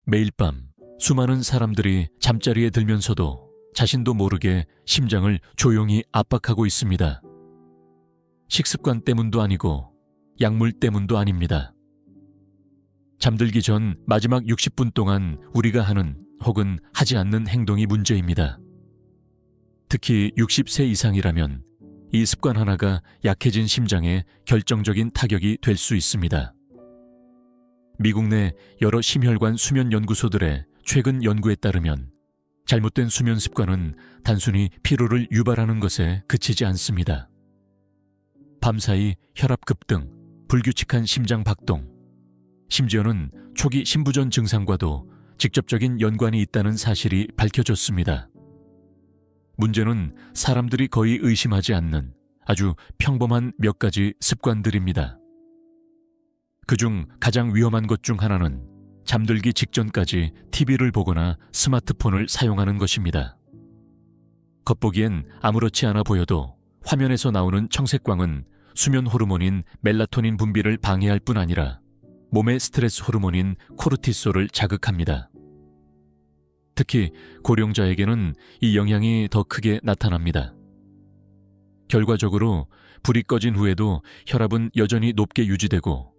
매일 밤 수많은 사람들이 잠자리에 들면서도 자신도 모르게 심장을 조용히 압박하고 있습니다. 식습관 때문도 아니고 약물 때문도 아닙니다. 잠들기 전 마지막 60분 동안 우리가 하는 혹은 하지 않는 행동이 문제입니다. 특히 60세 이상이라면 이 습관 하나가 약해진 심장에 결정적인 타격이 될 수 있습니다. 미국 내 여러 심혈관 수면 연구소들의 최근 연구에 따르면 잘못된 수면 습관은 단순히 피로를 유발하는 것에 그치지 않습니다. 밤사이 혈압 급등, 불규칙한 심장 박동, 심지어는 초기 심부전 증상과도 직접적인 연관이 있다는 사실이 밝혀졌습니다. 문제는 사람들이 거의 의심하지 않는 아주 평범한 몇 가지 습관들입니다. 그중 가장 위험한 것 중 하나는 잠들기 직전까지 TV를 보거나 스마트폰을 사용하는 것입니다. 겉보기엔 아무렇지 않아 보여도 화면에서 나오는 청색광은 수면 호르몬인 멜라토닌 분비를 방해할 뿐 아니라 몸의 스트레스 호르몬인 코르티솔을 자극합니다. 특히 고령자에게는 이 영향이 더 크게 나타납니다. 결과적으로 불이 꺼진 후에도 혈압은 여전히 높게 유지되고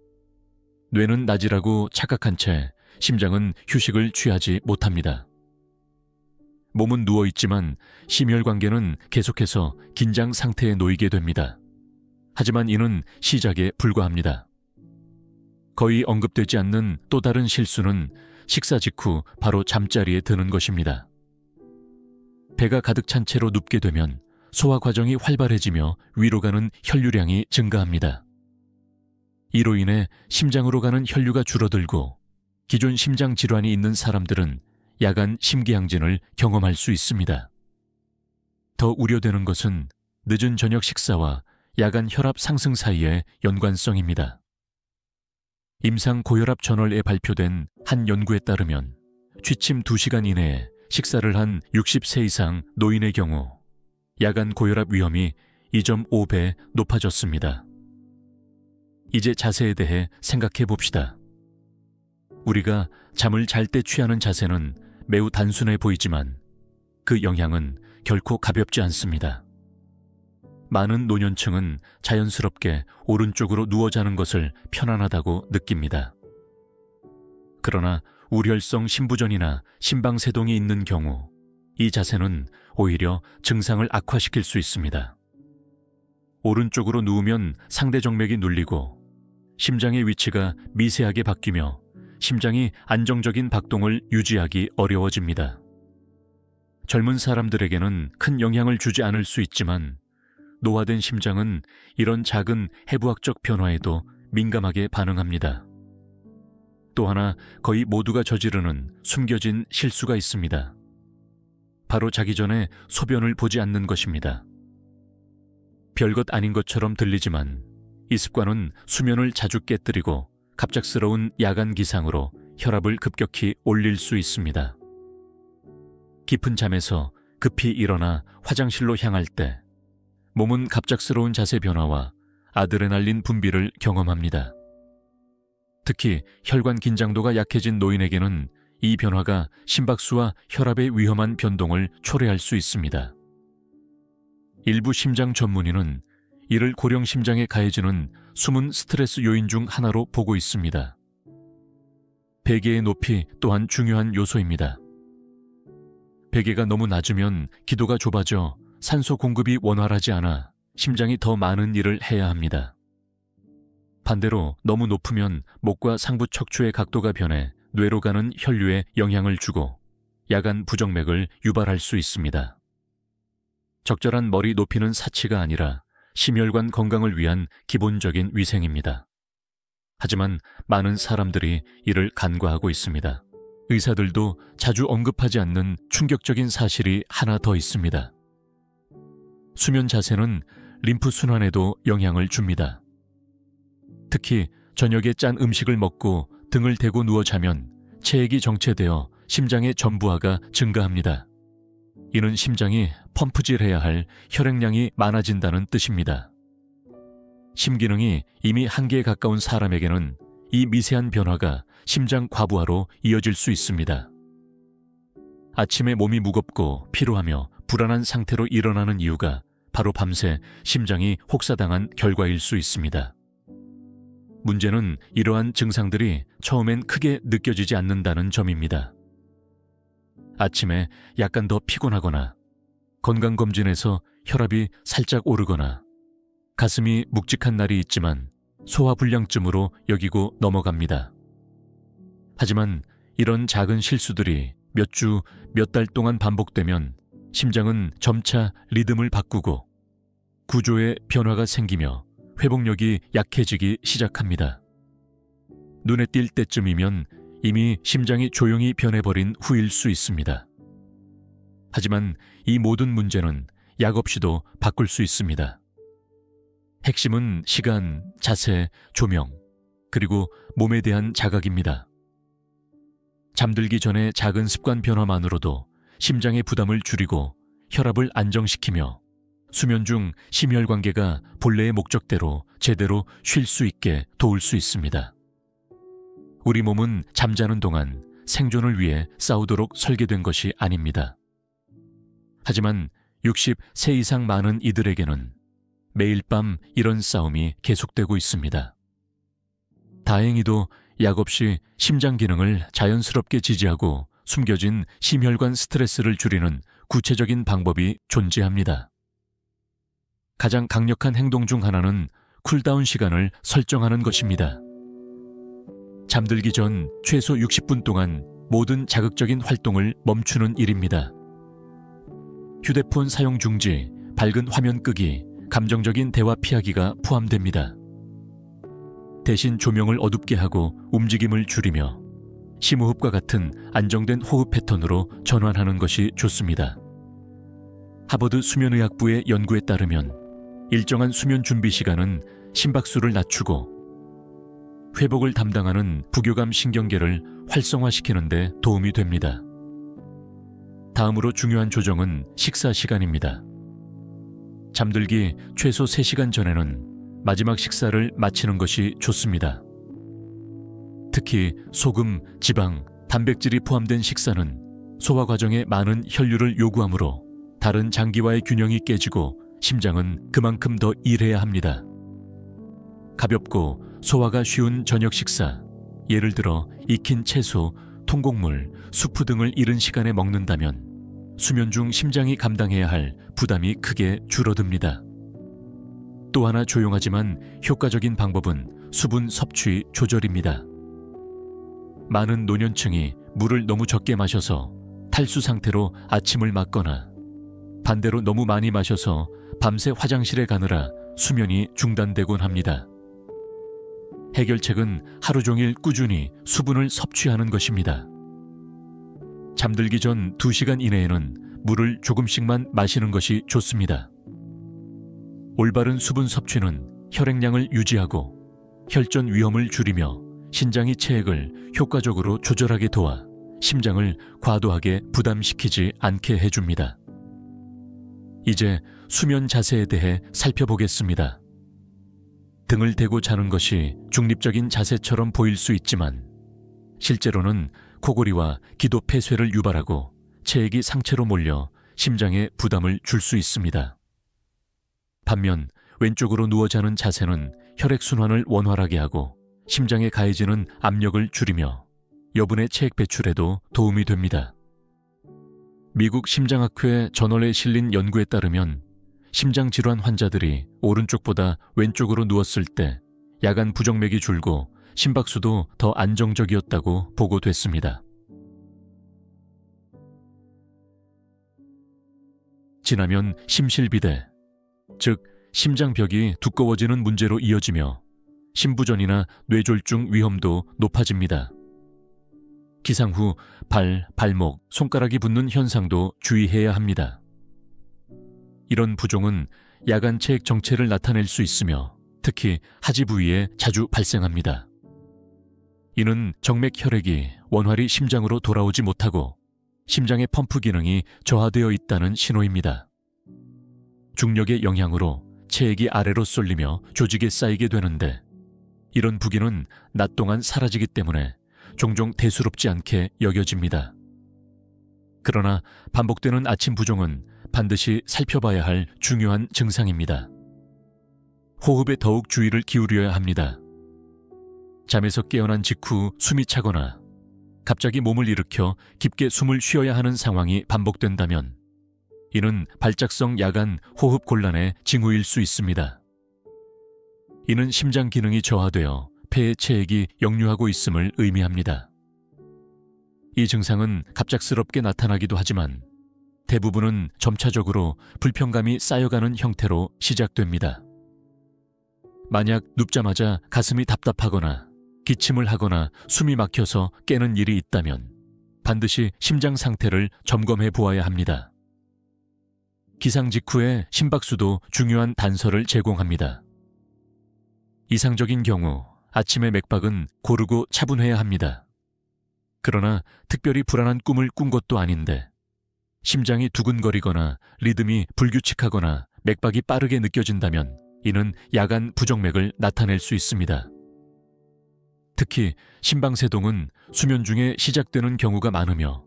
뇌는 나지라고 착각한 채 심장은 휴식을 취하지 못합니다. 몸은 누워있지만 심혈관계는 계속해서 긴장 상태에 놓이게 됩니다. 하지만 이는 시작에 불과합니다. 거의 언급되지 않는 또 다른 실수는 식사 직후 바로 잠자리에 드는 것입니다. 배가 가득 찬 채로 눕게 되면 소화 과정이 활발해지며 위로 가는 혈류량이 증가합니다. 이로 인해 심장으로 가는 혈류가 줄어들고 기존 심장 질환이 있는 사람들은 야간 심기양진을 경험할 수 있습니다. 더 우려되는 것은 늦은 저녁 식사와 야간 혈압 상승 사이의 연관성입니다. 임상 고혈압 저널에 발표된 한 연구에 따르면 취침 2시간 이내에 식사를 한 60세 이상 노인의 경우 야간 고혈압 위험이 2.5배 높아졌습니다. 이제 자세에 대해 생각해 봅시다. 우리가 잠을 잘 때 취하는 자세는 매우 단순해 보이지만 그 영향은 결코 가볍지 않습니다. 많은 노년층은 자연스럽게 오른쪽으로 누워 자는 것을 편안하다고 느낍니다. 그러나 우혈성 심부전이나 심방세동이 있는 경우 이 자세는 오히려 증상을 악화시킬 수 있습니다. 오른쪽으로 누우면 상대 정맥이 눌리고 심장의 위치가 미세하게 바뀌며 심장이 안정적인 박동을 유지하기 어려워집니다. 젊은 사람들에게는 큰 영향을 주지 않을 수 있지만 노화된 심장은 이런 작은 해부학적 변화에도 민감하게 반응합니다. 또 하나 거의 모두가 저지르는 숨겨진 실수가 있습니다. 바로 자기 전에 소변을 보지 않는 것입니다. 별것 아닌 것처럼 들리지만 이 습관은 수면을 자주 깨뜨리고 갑작스러운 야간 기상으로 혈압을 급격히 올릴 수 있습니다. 깊은 잠에서 급히 일어나 화장실로 향할 때 몸은 갑작스러운 자세 변화와 아드레날린 분비를 경험합니다. 특히 혈관 긴장도가 약해진 노인에게는 이 변화가 심박수와 혈압의 위험한 변동을 초래할 수 있습니다. 일부 심장 전문의는 이를 고령 심장에 가해지는 숨은 스트레스 요인 중 하나로 보고 있습니다. 베개의 높이 또한 중요한 요소입니다. 베개가 너무 낮으면 기도가 좁아져 산소 공급이 원활하지 않아 심장이 더 많은 일을 해야 합니다. 반대로 너무 높으면 목과 상부 척추의 각도가 변해 뇌로 가는 혈류에 영향을 주고 야간 부정맥을 유발할 수 있습니다. 적절한 머리 높이는 사치가 아니라 심혈관 건강을 위한 기본적인 위생입니다. 하지만 많은 사람들이 이를 간과하고 있습니다. 의사들도 자주 언급하지 않는 충격적인 사실이 하나 더 있습니다. 수면 자세는 림프 순환에도 영향을 줍니다. 특히 저녁에 짠 음식을 먹고 등을 대고 누워 자면 체액이 정체되어 심장의 전부하가 증가합니다. 이는 심장이 펌프질해야 할 혈액량이 많아진다는 뜻입니다. 심기능이 이미 한계에 가까운 사람에게는 이 미세한 변화가 심장 과부하로 이어질 수 있습니다. 아침에 몸이 무겁고 피로하며 불안한 상태로 일어나는 이유가 바로 밤새 심장이 혹사당한 결과일 수 있습니다. 문제는 이러한 증상들이 처음엔 크게 느껴지지 않는다는 점입니다. 아침에 약간 더 피곤하거나 건강검진에서 혈압이 살짝 오르거나 가슴이 묵직한 날이 있지만 소화불량증으로 여기고 넘어갑니다. 하지만 이런 작은 실수들이 몇 주, 몇 달 동안 반복되면 심장은 점차 리듬을 바꾸고 구조에 변화가 생기며 회복력이 약해지기 시작합니다. 눈에 띌 때쯤이면 이미 심장이 조용히 변해버린 후일 수 있습니다. 하지만 이 모든 문제는 약 없이도 바꿀 수 있습니다. 핵심은 시간, 자세, 조명, 그리고 몸에 대한 자각입니다. 잠들기 전에 작은 습관 변화만으로도 심장의 부담을 줄이고 혈압을 안정시키며 수면 중 심혈관계가 본래의 목적대로 제대로 쉴 수 있게 도울 수 있습니다. 우리 몸은 잠자는 동안 생존을 위해 싸우도록 설계된 것이 아닙니다. 하지만 60세 이상 많은 이들에게는 매일 밤 이런 싸움이 계속되고 있습니다. 다행히도 약 없이 심장 기능을 자연스럽게 지지하고 숨겨진 심혈관 스트레스를 줄이는 구체적인 방법이 존재합니다. 가장 강력한 행동 중 하나는 쿨다운 시간을 설정하는 것입니다. 잠들기 전 최소 60분 동안 모든 자극적인 활동을 멈추는 일입니다. 휴대폰 사용 중지, 밝은 화면 끄기, 감정적인 대화 피하기가 포함됩니다. 대신 조명을 어둡게 하고 움직임을 줄이며 심호흡과 같은 안정된 호흡 패턴으로 전환하는 것이 좋습니다. 하버드 수면의학부의 연구에 따르면 일정한 수면 준비 시간은 심박수를 낮추고 회복을 담당하는 부교감 신경계를 활성화시키는 데 도움이 됩니다. 다음으로 중요한 조정은 식사 시간입니다. 잠들기 최소 3시간 전에는 마지막 식사를 마치는 것이 좋습니다. 특히 소금, 지방, 단백질이 포함된 식사는 소화 과정에 많은 혈류를 요구하므로 다른 장기와의 균형이 깨지고 심장은 그만큼 더 일해야 합니다. 가볍고 소화가 쉬운 저녁 식사, 예를 들어 익힌 채소, 통곡물, 수프 등을 이른 시간에 먹는다면 수면 중 심장이 감당해야 할 부담이 크게 줄어듭니다. 또 하나 조용하지만 효과적인 방법은 수분 섭취 조절입니다. 많은 노년층이 물을 너무 적게 마셔서 탈수 상태로 아침을 맞거나 반대로 너무 많이 마셔서 밤새 화장실에 가느라 수면이 중단되곤 합니다. 해결책은 하루 종일 꾸준히 수분을 섭취하는 것입니다. 잠들기 전 2시간 이내에는 물을 조금씩만 마시는 것이 좋습니다. 올바른 수분 섭취는 혈액량을 유지하고 혈전 위험을 줄이며 신장의 체액을 효과적으로 조절하게 도와 심장을 과도하게 부담시키지 않게 해줍니다. 이제 수면 자세에 대해 살펴보겠습니다. 등을 대고 자는 것이 중립적인 자세처럼 보일 수 있지만 실제로는 코골이와 기도 폐쇄를 유발하고 체액이 상체로 몰려 심장에 부담을 줄 수 있습니다. 반면 왼쪽으로 누워 자는 자세는 혈액순환을 원활하게 하고 심장에 가해지는 압력을 줄이며 여분의 체액 배출에도 도움이 됩니다. 미국 심장학회 저널에 실린 연구에 따르면 심장질환 환자들이 오른쪽보다 왼쪽으로 누웠을 때 야간 부정맥이 줄고 심박수도 더 안정적이었다고 보고됐습니다. 지나면 심실비대, 즉 심장벽이 두꺼워지는 문제로 이어지며 심부전이나 뇌졸중 위험도 높아집니다. 기상 후 발, 발목, 손가락이 붓는 현상도 주의해야 합니다. 이런 부종은 야간 체액 정체를 나타낼 수 있으며 특히 하지 부위에 자주 발생합니다. 이는 정맥 혈액이 원활히 심장으로 돌아오지 못하고 심장의 펌프 기능이 저하되어 있다는 신호입니다. 중력의 영향으로 체액이 아래로 쏠리며 조직에 쌓이게 되는데 이런 부기는 낮 동안 사라지기 때문에 종종 대수롭지 않게 여겨집니다. 그러나 반복되는 아침 부종은 반드시 살펴봐야 할 중요한 증상입니다. 호흡에 더욱 주의를 기울여야 합니다. 잠에서 깨어난 직후 숨이 차거나 갑자기 몸을 일으켜 깊게 숨을 쉬어야 하는 상황이 반복된다면 이는 발작성 야간 호흡 곤란의 징후일 수 있습니다. 이는 심장 기능이 저하되어 폐의 체액이 역류하고 있음을 의미합니다. 이 증상은 갑작스럽게 나타나기도 하지만 대부분은 점차적으로 불편감이 쌓여가는 형태로 시작됩니다. 만약 눕자마자 가슴이 답답하거나 기침을 하거나 숨이 막혀서 깨는 일이 있다면 반드시 심장 상태를 점검해 보아야 합니다. 기상 직후에 심박수도 중요한 단서를 제공합니다. 이상적인 경우 아침의 맥박은 고르고 차분해야 합니다. 그러나 특별히 불안한 꿈을 꾼 것도 아닌데 심장이 두근거리거나 리듬이 불규칙하거나 맥박이 빠르게 느껴진다면 이는 야간 부정맥을 나타낼 수 있습니다. 특히 심방세동은 수면 중에 시작되는 경우가 많으며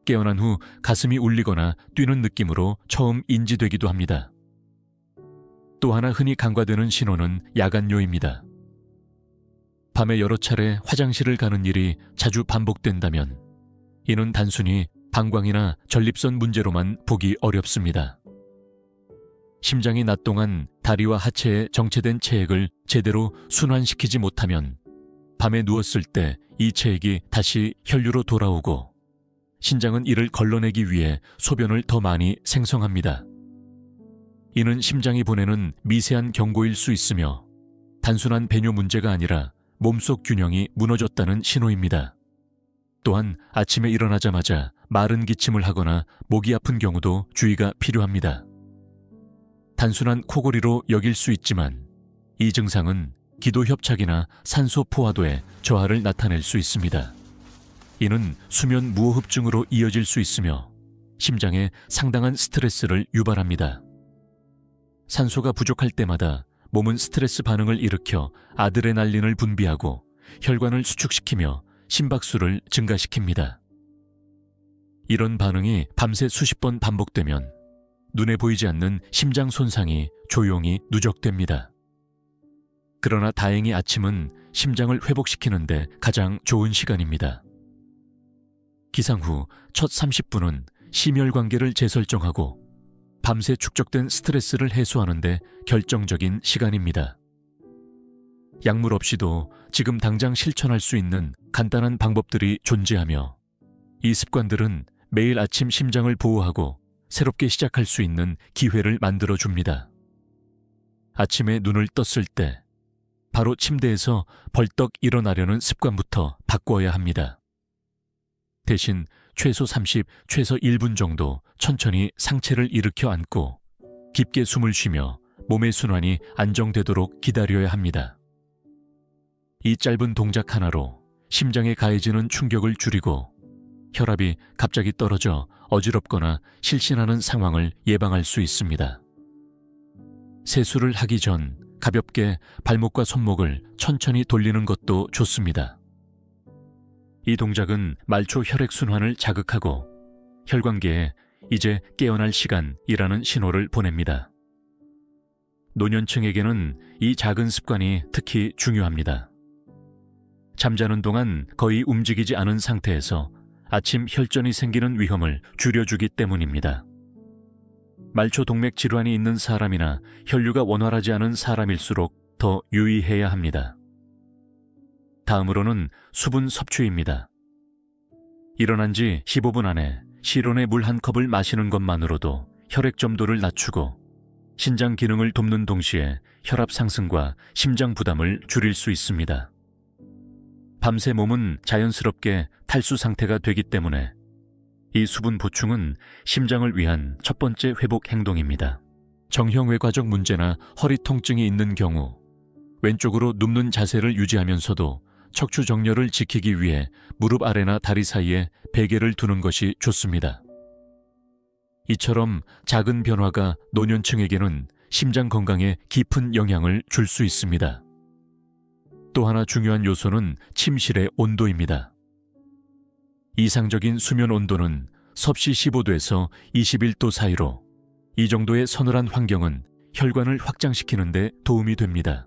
깨어난 후 가슴이 울리거나 뛰는 느낌으로 처음 인지되기도 합니다. 또 하나 흔히 간과되는 신호는 야간뇨입니다. 밤에 여러 차례 화장실을 가는 일이 자주 반복된다면 이는 단순히 방광이나 전립선 문제로만 보기 어렵습니다. 심장이 낮 동안 다리와 하체에 정체된 체액을 제대로 순환시키지 못하면 밤에 누웠을 때 이 체액이 다시 혈류로 돌아오고 신장은 이를 걸러내기 위해 소변을 더 많이 생성합니다. 이는 심장이 보내는 미세한 경고일 수 있으며 단순한 배뇨 문제가 아니라 몸속 균형이 무너졌다는 신호입니다. 또한 아침에 일어나자마자 마른 기침을 하거나 목이 아픈 경우도 주의가 필요합니다. 단순한 코골이로 여길 수 있지만 이 증상은 기도 협착이나 산소 포화도에 저하를 나타낼 수 있습니다. 이는 수면 무호흡증으로 이어질 수 있으며 심장에 상당한 스트레스를 유발합니다. 산소가 부족할 때마다 몸은 스트레스 반응을 일으켜 아드레날린을 분비하고 혈관을 수축시키며 심박수를 증가시킵니다. 이런 반응이 밤새 수십 번 반복되면 눈에 보이지 않는 심장 손상이 조용히 누적됩니다. 그러나 다행히 아침은 심장을 회복시키는데 가장 좋은 시간입니다. 기상 후 첫 30분은 심혈관계를 재설정하고 밤새 축적된 스트레스를 해소하는 데 결정적인 시간입니다. 약물 없이도 지금 당장 실천할 수 있는 간단한 방법들이 존재하며 이 습관들은 매일 아침 심장을 보호하고 새롭게 시작할 수 있는 기회를 만들어줍니다. 아침에 눈을 떴을 때 바로 침대에서 벌떡 일어나려는 습관부터 바꿔야 합니다. 대신 최소 30, 최소 1분 정도 천천히 상체를 일으켜 앉고 깊게 숨을 쉬며 몸의 순환이 안정되도록 기다려야 합니다. 이 짧은 동작 하나로 심장에 가해지는 충격을 줄이고 혈압이 갑자기 떨어져 어지럽거나 실신하는 상황을 예방할 수 있습니다. 세수를 하기 전 가볍게 발목과 손목을 천천히 돌리는 것도 좋습니다. 이 동작은 말초 혈액순환을 자극하고 혈관계에 이제 깨어날 시간이라는 신호를 보냅니다. 노년층에게는 이 작은 습관이 특히 중요합니다. 잠자는 동안 거의 움직이지 않은 상태에서 아침 혈전이 생기는 위험을 줄여주기 때문입니다. 말초 동맥 질환이 있는 사람이나 혈류가 원활하지 않은 사람일수록 더 유의해야 합니다. 다음으로는 수분 섭취입니다. 일어난 지 15분 안에 실온의 물 한 컵을 마시는 것만으로도 혈액 점도를 낮추고 신장 기능을 돕는 동시에 혈압 상승과 심장 부담을 줄일 수 있습니다. 밤새 몸은 자연스럽게 탈수 상태가 되기 때문에 이 수분 보충은 심장을 위한 첫 번째 회복 행동입니다. 정형외과적 문제나 허리 통증이 있는 경우 왼쪽으로 눕는 자세를 유지하면서도 척추 정렬을 지키기 위해 무릎 아래나 다리 사이에 베개를 두는 것이 좋습니다. 이처럼 작은 변화가 노년층에게는 심장 건강에 깊은 영향을 줄 수 있습니다. 또 하나 중요한 요소는 침실의 온도입니다. 이상적인 수면 온도는 섭씨 15도에서 21도 사이로 이 정도의 서늘한 환경은 혈관을 확장시키는 데 도움이 됩니다.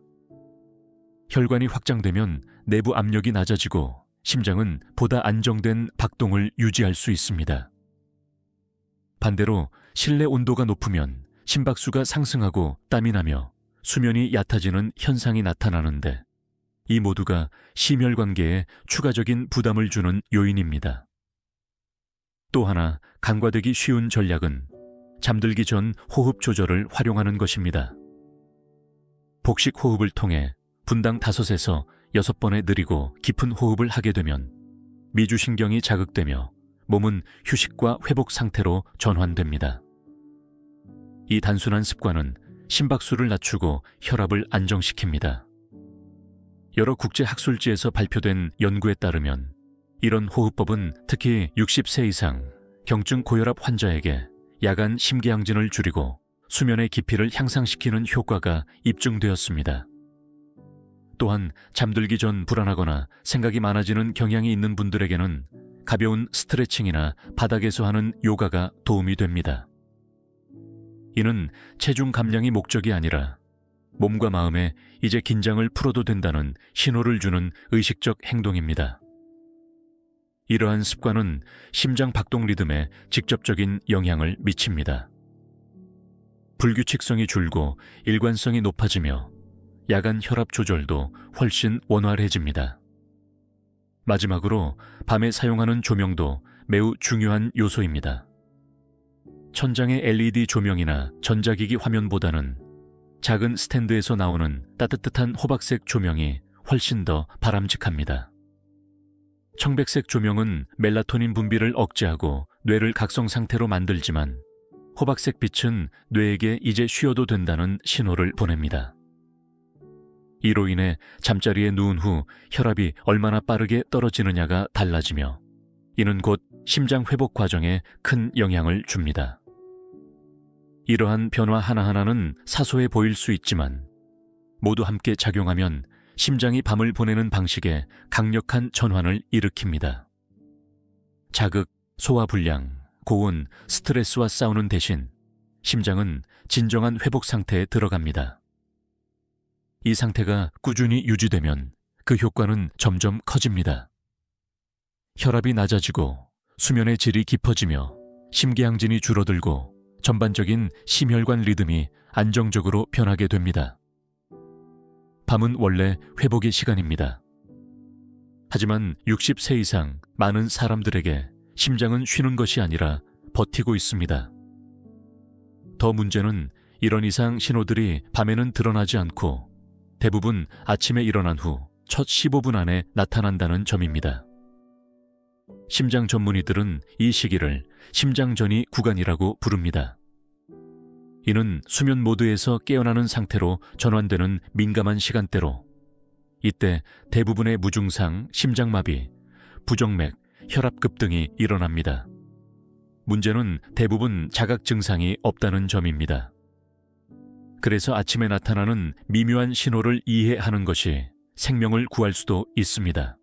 혈관이 확장되면 내부 압력이 낮아지고 심장은 보다 안정된 박동을 유지할 수 있습니다. 반대로 실내 온도가 높으면 심박수가 상승하고 땀이 나며 수면이 얕아지는 현상이 나타나는데 이 모두가 심혈관계에 추가적인 부담을 주는 요인입니다. 또 하나 간과되기 쉬운 전략은 잠들기 전 호흡 조절을 활용하는 것입니다. 복식 호흡을 통해 분당 5에서 6번의 느리고 깊은 호흡을 하게 되면 미주신경이 자극되며 몸은 휴식과 회복 상태로 전환됩니다. 이 단순한 습관은 심박수를 낮추고 혈압을 안정시킵니다. 여러 국제 학술지에서 발표된 연구에 따르면 이런 호흡법은 특히 60세 이상 경증 고혈압 환자에게 야간 심계항진을 줄이고 수면의 깊이를 향상시키는 효과가 입증되었습니다. 또한 잠들기 전 불안하거나 생각이 많아지는 경향이 있는 분들에게는 가벼운 스트레칭이나 바닥에서 하는 요가가 도움이 됩니다. 이는 체중 감량이 목적이 아니라 몸과 마음에 이제 긴장을 풀어도 된다는 신호를 주는 의식적 행동입니다. 이러한 습관은 심장 박동 리듬에 직접적인 영향을 미칩니다. 불규칙성이 줄고 일관성이 높아지며 야간 혈압 조절도 훨씬 원활해집니다. 마지막으로 밤에 사용하는 조명도 매우 중요한 요소입니다. 천장의 LED 조명이나 전자기기 화면보다는 작은 스탠드에서 나오는 따뜻한 호박색 조명이 훨씬 더 바람직합니다. 청백색 조명은 멜라토닌 분비를 억제하고 뇌를 각성 상태로 만들지만 호박색 빛은 뇌에게 이제 쉬어도 된다는 신호를 보냅니다. 이로 인해 잠자리에 누운 후 혈압이 얼마나 빠르게 떨어지느냐가 달라지며 이는 곧 심장 회복 과정에 큰 영향을 줍니다. 이러한 변화 하나하나는 사소해 보일 수 있지만 모두 함께 작용하면 심장이 밤을 보내는 방식에 강력한 전환을 일으킵니다. 자극, 소화불량, 고온, 스트레스와 싸우는 대신 심장은 진정한 회복 상태에 들어갑니다. 이 상태가 꾸준히 유지되면 그 효과는 점점 커집니다. 혈압이 낮아지고 수면의 질이 깊어지며 심계항진이 줄어들고 전반적인 심혈관 리듬이 안정적으로 변하게 됩니다. 밤은 원래 회복의 시간입니다. 하지만 60세 이상 많은 사람들에게 심장은 쉬는 것이 아니라 버티고 있습니다. 더 문제는 이런 이상 신호들이 밤에는 드러나지 않고 대부분 아침에 일어난 후 첫 15분 안에 나타난다는 점입니다. 심장 전문의들은 이 시기를 심장전이 구간이라고 부릅니다. 이는 수면 모드에서 깨어나는 상태로 전환되는 민감한 시간대로 이때 대부분의 무증상, 심장마비, 부정맥, 혈압급 등이 일어납니다. 문제는 대부분 자각 증상이 없다는 점입니다. 그래서 아침에 나타나는 미묘한 신호를 이해하는 것이 생명을 구할 수도 있습니다.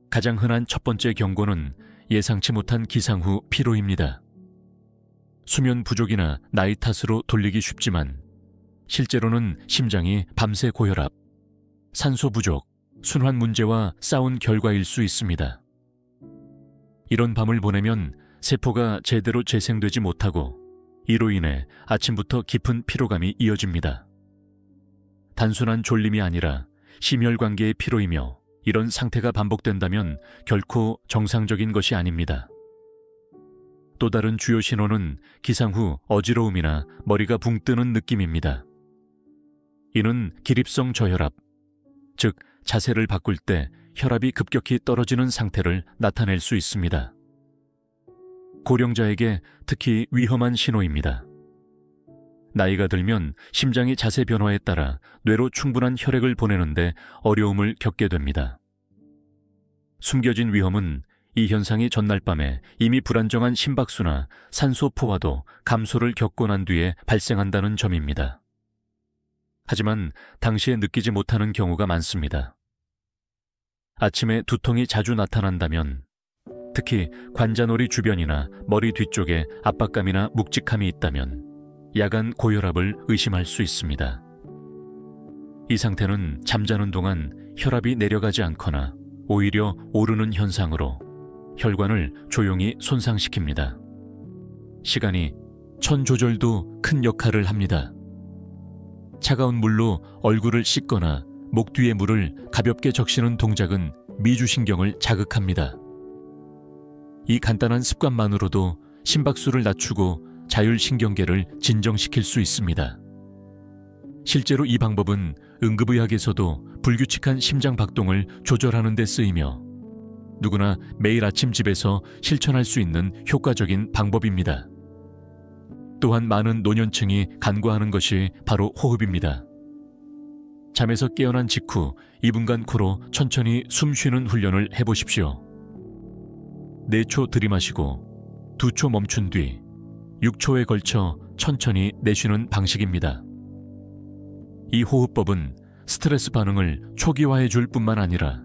가장 흔한 첫 번째 경고는 예상치 못한 기상 후 피로입니다. 수면 부족이나 나이 탓으로 돌리기 쉽지만 실제로는 심장이 밤새 고혈압, 산소 부족, 순환 문제와 싸운 결과일 수 있습니다. 이런 밤을 보내면 세포가 제대로 재생되지 못하고 이로 인해 아침부터 깊은 피로감이 이어집니다. 단순한 졸림이 아니라 심혈관계의 피로이며 이런 상태가 반복된다면 결코 정상적인 것이 아닙니다. 또 다른 주요 신호는 기상 후 어지러움이나 머리가 붕 뜨는 느낌입니다. 이는 기립성 저혈압, 즉 자세를 바꿀 때 혈압이 급격히 떨어지는 상태를 나타낼 수 있습니다. 고령자에게 특히 위험한 신호입니다. 나이가 들면 심장의 자세 변화에 따라 뇌로 충분한 혈액을 보내는데 어려움을 겪게 됩니다. 숨겨진 위험은 이 현상이 전날 밤에 이미 불안정한 심박수나 산소 포화도 감소를 겪고 난 뒤에 발생한다는 점입니다. 하지만 당시에 느끼지 못하는 경우가 많습니다. 아침에 두통이 자주 나타난다면, 특히 관자놀이 주변이나 머리 뒤쪽에 압박감이나 묵직함이 있다면 야간 고혈압을 의심할 수 있습니다. 이 상태는 잠자는 동안 혈압이 내려가지 않거나 오히려 오르는 현상으로 혈관을 조용히 손상시킵니다. 시간이 천 조절도 큰 역할을 합니다. 차가운 물로 얼굴을 씻거나 목 뒤에 물을 가볍게 적시는 동작은 미주신경을 자극합니다. 이 간단한 습관만으로도 심박수를 낮추고 자율신경계를 진정시킬 수 있습니다. 실제로 이 방법은 응급의학에서도 불규칙한 심장박동을 조절하는 데 쓰이며 누구나 매일 아침 집에서 실천할 수 있는 효과적인 방법입니다. 또한 많은 노년층이 간과하는 것이 바로 호흡입니다. 잠에서 깨어난 직후 2분간 코로 천천히 숨 쉬는 훈련을 해보십시오. 4초 들이마시고 2초 멈춘 뒤 6초에 걸쳐 천천히 내쉬는 방식입니다. 이 호흡법은 스트레스 반응을 초기화해 줄 뿐만 아니라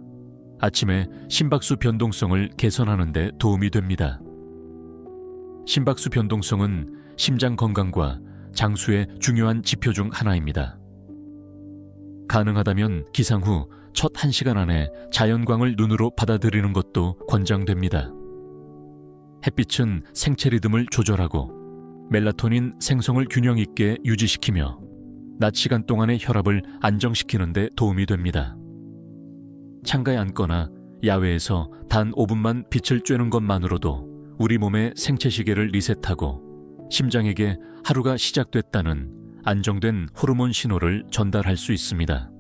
아침에 심박수 변동성을 개선하는 데 도움이 됩니다. 심박수 변동성은 심장 건강과 장수의 중요한 지표 중 하나입니다. 가능하다면 기상 후 첫 1시간 안에 자연광을 눈으로 받아들이는 것도 권장됩니다. 햇빛은 생체 리듬을 조절하고 멜라토닌 생성을 균형 있게 유지시키며 낮 시간 동안의 혈압을 안정시키는 데 도움이 됩니다. 창가에 앉거나 야외에서 단 5분만 빛을 쬐는 것만으로도 우리 몸의 생체 시계를 리셋하고 심장에게 하루가 시작됐다는 안정된 호르몬 신호를 전달할 수 있습니다.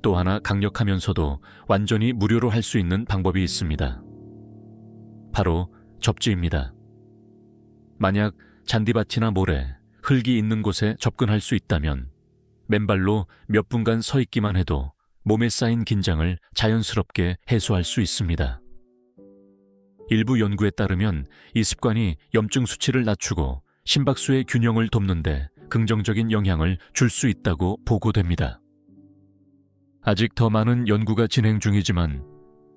또 하나 강력하면서도 완전히 무료로 할 수 있는 방법이 있습니다. 바로 접지입니다. 만약 잔디밭이나 모래, 흙이 있는 곳에 접근할 수 있다면 맨발로 몇 분간 서 있기만 해도 몸에 쌓인 긴장을 자연스럽게 해소할 수 있습니다. 일부 연구에 따르면 이 습관이 염증 수치를 낮추고 심박수의 균형을 돕는 데 긍정적인 영향을 줄 수 있다고 보고됩니다. 아직 더 많은 연구가 진행 중이지만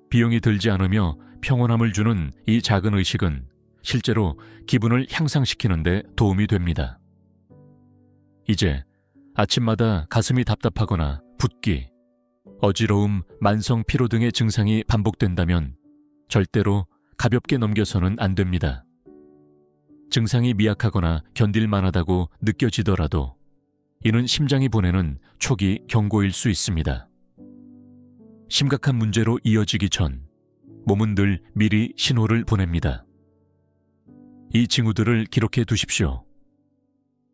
비용이 들지 않으며 평온함을 주는 이 작은 의식은 실제로 기분을 향상시키는 데 도움이 됩니다. 이제 아침마다 가슴이 답답하거나 붓기, 어지러움, 만성 피로 등의 증상이 반복된다면 절대로 가볍게 넘겨서는 안 됩니다. 증상이 미약하거나 견딜만하다고 느껴지더라도 이는 심장이 보내는 초기 경고일 수 있습니다. 심각한 문제로 이어지기 전 몸은 늘 미리 신호를 보냅니다. 이 징후들을 기록해 두십시오.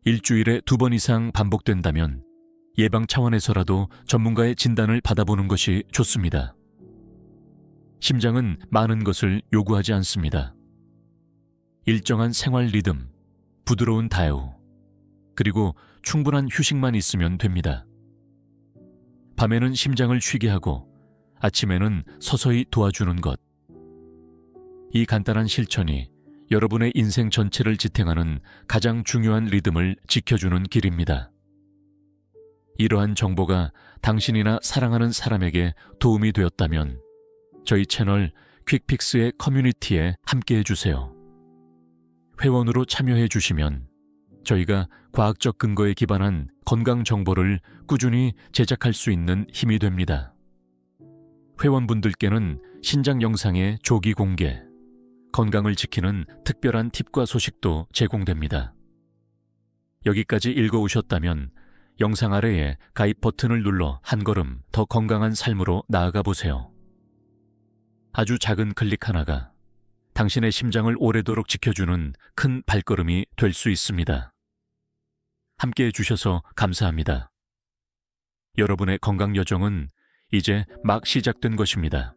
일주일에 2번 이상 반복된다면 예방 차원에서라도 전문가의 진단을 받아보는 것이 좋습니다. 심장은 많은 것을 요구하지 않습니다. 일정한 생활 리듬, 부드러운 다유, 그리고 충분한 휴식만 있으면 됩니다. 밤에는 심장을 쉬게 하고 아침에는 서서히 도와주는 것. 이 간단한 실천이 여러분의 인생 전체를 지탱하는 가장 중요한 리듬을 지켜주는 길입니다. 이러한 정보가 당신이나 사랑하는 사람에게 도움이 되었다면 저희 채널 퀵픽스의 커뮤니티에 함께해 주세요. 회원으로 참여해 주시면 저희가 과학적 근거에 기반한 건강 정보를 꾸준히 제작할 수 있는 힘이 됩니다. 회원분들께는 신작 영상의 조기 공개, 건강을 지키는 특별한 팁과 소식도 제공됩니다. 여기까지 읽어오셨다면 영상 아래에 가입 버튼을 눌러 한 걸음 더 건강한 삶으로 나아가 보세요. 아주 작은 클릭 하나가 당신의 심장을 오래도록 지켜주는 큰 발걸음이 될 수 있습니다. 함께해 주셔서 감사합니다. 여러분의 건강 여정은 이제 막 시작된 것입니다.